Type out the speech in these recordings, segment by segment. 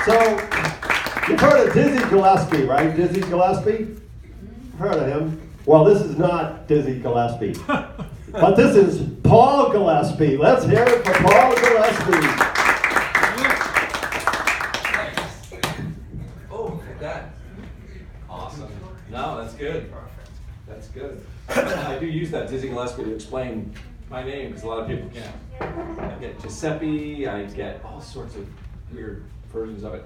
So, you've heard of Dizzy Gillespie, right? Dizzy Gillespie? Heard of him. Well, this is not Dizzy Gillespie. But this is Paul Gillespie. Let's hear it for Paul Gillespie. Oh, look at that. Awesome. No, that's good. That's good. I do use that Dizzy Gillespie to explain my name because a lot of people can't. I get Giuseppe, I get all sorts of weird versions of it.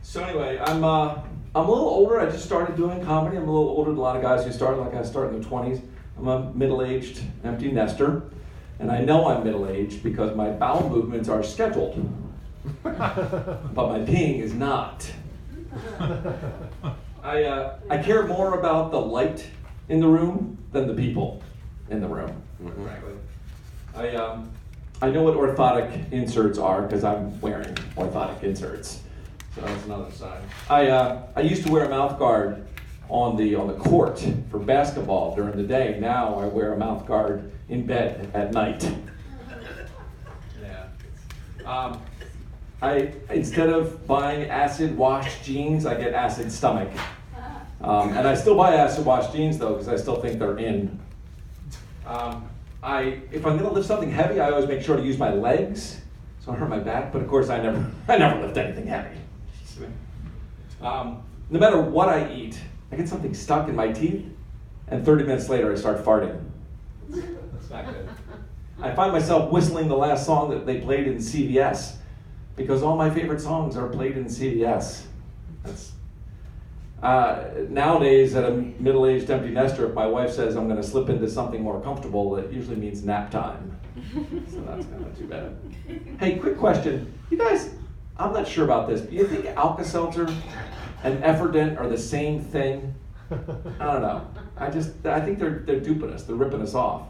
So anyway, I'm a little older. I just started doing comedy. I'm a little older than a lot of guys who started, like I started in their 20s. I'm a middle-aged empty nester, and I know I'm middle-aged because my bowel movements are scheduled, but my peeing is not. I care more about the light in the room than the people in the room, frankly. I know what orthotic inserts are because I'm wearing orthotic inserts. So that's another side. I used to wear a mouth guard on the court for basketball during the day. Now I wear a mouth guard in bed at night. Yeah. I instead of buying acid wash jeans, I get acid stomach. And I still buy acid wash jeans though because I still think they're in. If I'm gonna lift something heavy, I always make sure to use my legs, so I hurt my back. But of course, I never lift anything heavy. No matter what I eat, I get something stuck in my teeth, and 30 minutes later, I start farting. That's not good. I find myself whistling the last song that they played in CVS, because all my favorite songs are played in CVS. That's nowadays, at a middle-aged empty nester, if my wife says I'm going to slip into something more comfortable, it usually means nap time. So that's kind of too bad. Hey, quick question. You guys, I'm not sure about this. Do you think Alka-Seltzer and Efferdent are the same thing? I don't know. I think they're duping us. They're ripping us off.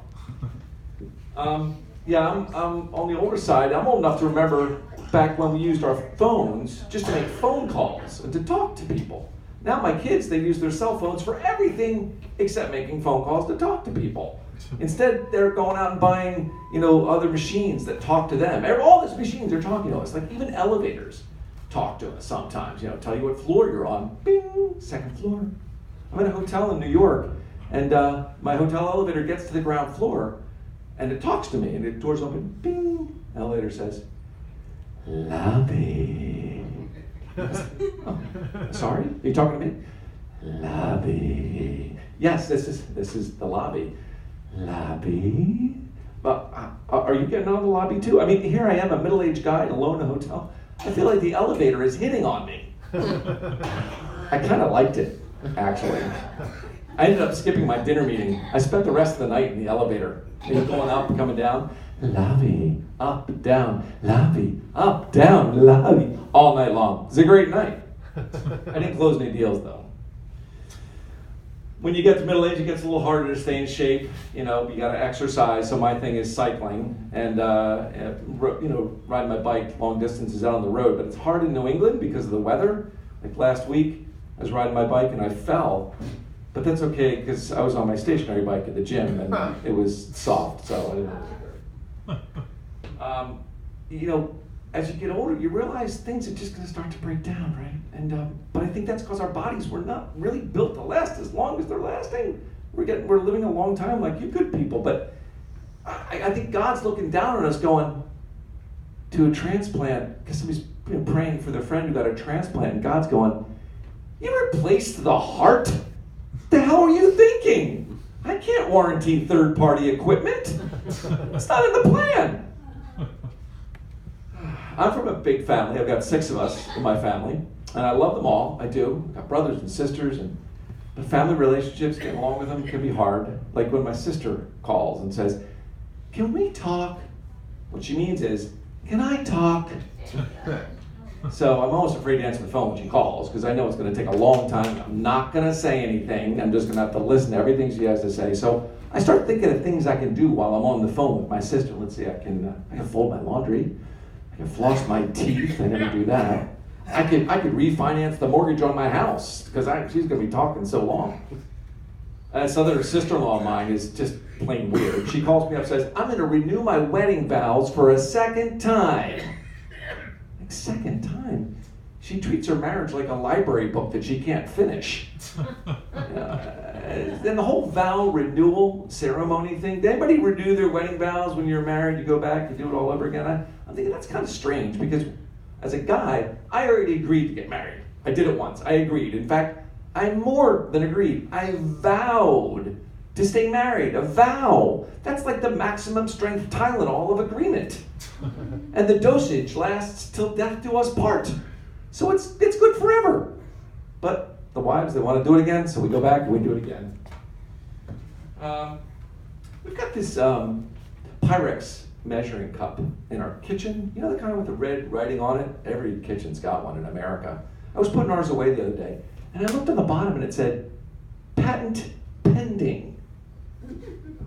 Yeah, I'm on the older side. I'm old enough to remember back when we used our phones just to make phone calls and to talk to people. Now my kids, they use their cell phones for everything except making phone calls to talk to people. Instead, they're going out and buying, other machines that talk to them. All these machines are talking to us. Like even elevators talk to us sometimes. Tell you what floor you're on. Bing, second floor. I'm in a hotel in New York, and my hotel elevator gets to the ground floor, and it talks to me, and the doors open. Bing. Elevator says, "Lobby." Oh, sorry, are you talking to me? Lobby. Yes, this is the lobby. Lobby. But are you getting on the lobby too? I mean, here I am, a middle-aged guy alone in a hotel. I feel like the elevator is hitting on me. I kind of liked it, actually. I ended up skipping my dinner meeting. I spent the rest of the night in the elevator, going up and coming down. Lobby, up, down, lobby, up, down, lobby, all night long. It was a great night. I didn't close any deals though. When you get to middle age, it gets a little harder to stay in shape. You got to exercise. So my thing is cycling and riding my bike long distances out on the road. But it's hard in New England because of the weather. Like last week, I was riding my bike and I fell. But that's okay because I was on my stationary bike at the gym and it was soft, so I didn't have to as you get older, you realize things are just going to start to break down, right? And but I think that's because our bodies were not really built to last as long as they're lasting. We're living a long time like you good people, but I think God's looking down on us going to a transplant because somebody's praying for their friend who got a transplant, and God's going, "You replaced the heart? The hell are you thinking? I can't warranty third-party equipment. It's not in the plan." I'm from a big family. I've got 6 of us in my family, and I love them all. I do. I've got brothers and sisters, but family relationships, getting along with them can be hard. Like when my sister calls and says, "Can we talk?" What she means is, "Can I talk?" So I'm almost afraid to answer the phone when she calls because I know it's going to take a long time. I'm not going to say anything. I'm just going to have to listen to everything she has to say. So I start thinking of things I can do while I'm on the phone with my sister. Let's see, I can fold my laundry. I can floss my teeth. I never do that. I could refinance the mortgage on my house because she's going to be talking so long. This other sister-in-law of mine is just plain weird. She calls me up and says, "I'm going to renew my wedding vows for a second time." Second time? she treats her marriage like a library book that she can't finish. And the whole vow renewal ceremony thing, did anybody renew their wedding vows when you're married? You go back, you do it all over again? I'm thinking that's kind of strange because as a guy, I already agreed to get married. I did it once. I agreed. In fact, I more than agreed. I vowed to stay married. A vow. That's like the maximum strength Tylenol of agreement. And the dosage lasts till death do us part. So it's good forever. But the wives, they want to do it again, so we go back and we do it again. We've got this Pyrex measuring cup in our kitchen. You know the kind with the red writing on it? Every kitchen's got one in America. I was putting ours away the other day, and I looked on the bottom and it said, patent pending.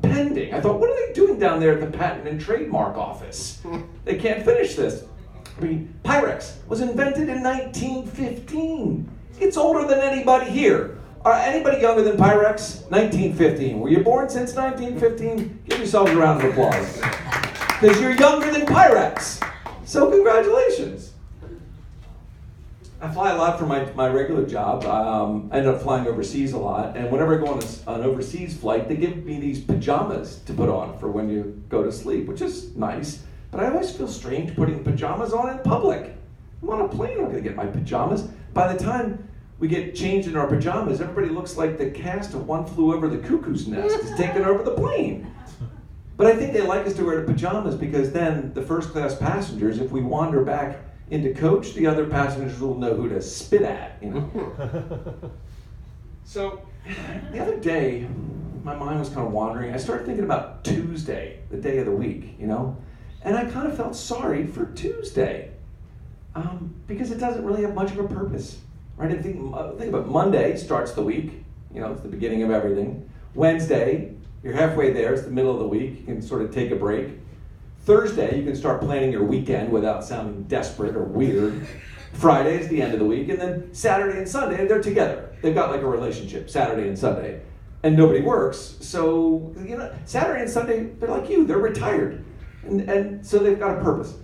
Pending. I thought, what are they doing down there at the Patent and Trademark Office? They can't finish this. I mean, Pyrex was invented in 1915. It's older than anybody here. Anybody younger than Pyrex? 1915. Were you born since 1915? Give yourselves a round of applause. Because you're younger than Pyrex. So congratulations. I fly a lot for my regular job. I end up flying overseas a lot. And whenever I go on an overseas flight, they give me these pajamas to put on for when you go to sleep, which is nice. But I always feel strange putting pajamas on in public. I'm on a plane, I'm going to get my pajamas. By the time we get changed in our pajamas, everybody looks like the cast of One Flew Over the Cuckoo's Nest is taking over the plane. But I think they like us to wear the pajamas because then the first class passengers, if we wander back into coach, the other passengers will know who to spit at, you know. So the other day, my mind was kind of wandering. I started thinking about Tuesday, the day of the week, you know. And I kind of felt sorry for Tuesday because it doesn't really have much of a purpose. Right? I think about Monday starts the week, you know, it's the beginning of everything. Wednesday, you're halfway there, it's the middle of the week, you can sort of take a break. Thursday, you can start planning your weekend without sounding desperate or weird. Friday is the end of the week, and then Saturday and Sunday, they're together. They've got like a relationship, Saturday and Sunday. And nobody works, so, you know, Saturday and Sunday, they're like you, they're retired. And so they've got a purpose.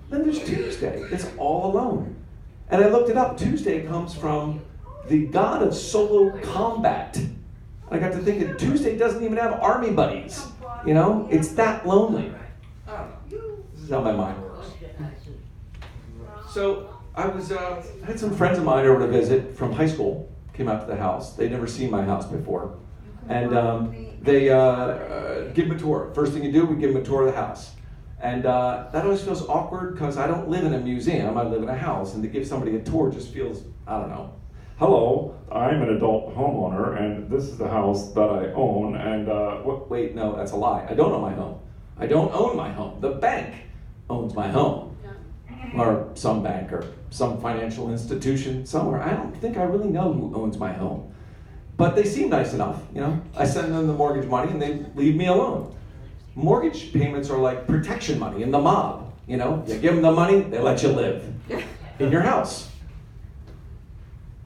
Then there's Tuesday, it's all alone. And I looked it up. Tuesday comes from the god of solo combat. I got to thinking, Tuesday doesn't even have army buddies. You know, it's that lonely. I don't know. This is how my mind works. So I had some friends of mine over to visit from high school. Came out to the house. They'd never seen my house before, and they give them a tour. First thing you do, we give them a tour of the house. And that always feels awkward because I don't live in a museum, I live in a house, and to give somebody a tour just feels, I don't know. Hello, I'm an adult homeowner, and this is the house that I own, and Wait, no, that's a lie. I don't own my home. I don't own my home. The bank owns my home. Or some bank, or some financial institution somewhere. I don't think I really know who owns my home. But they seem nice enough, you know. I send them the mortgage money, and they leave me alone. Mortgage payments are like protection money in the mob, you know? You give them the money, they let you live in your house.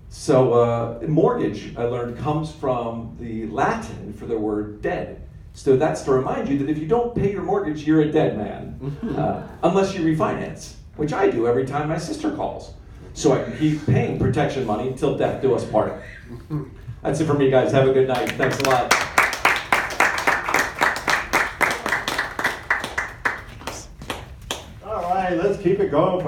So mortgage, I learned, comes from the Latin for the word dead. So that's to remind you that if you don't pay your mortgage, you're a dead man. Unless you refinance, which I do every time my sister calls. So I can keep paying protection money until death do us part. That's it for me, guys. Have a good night. Thanks a lot. All right, let's keep it going.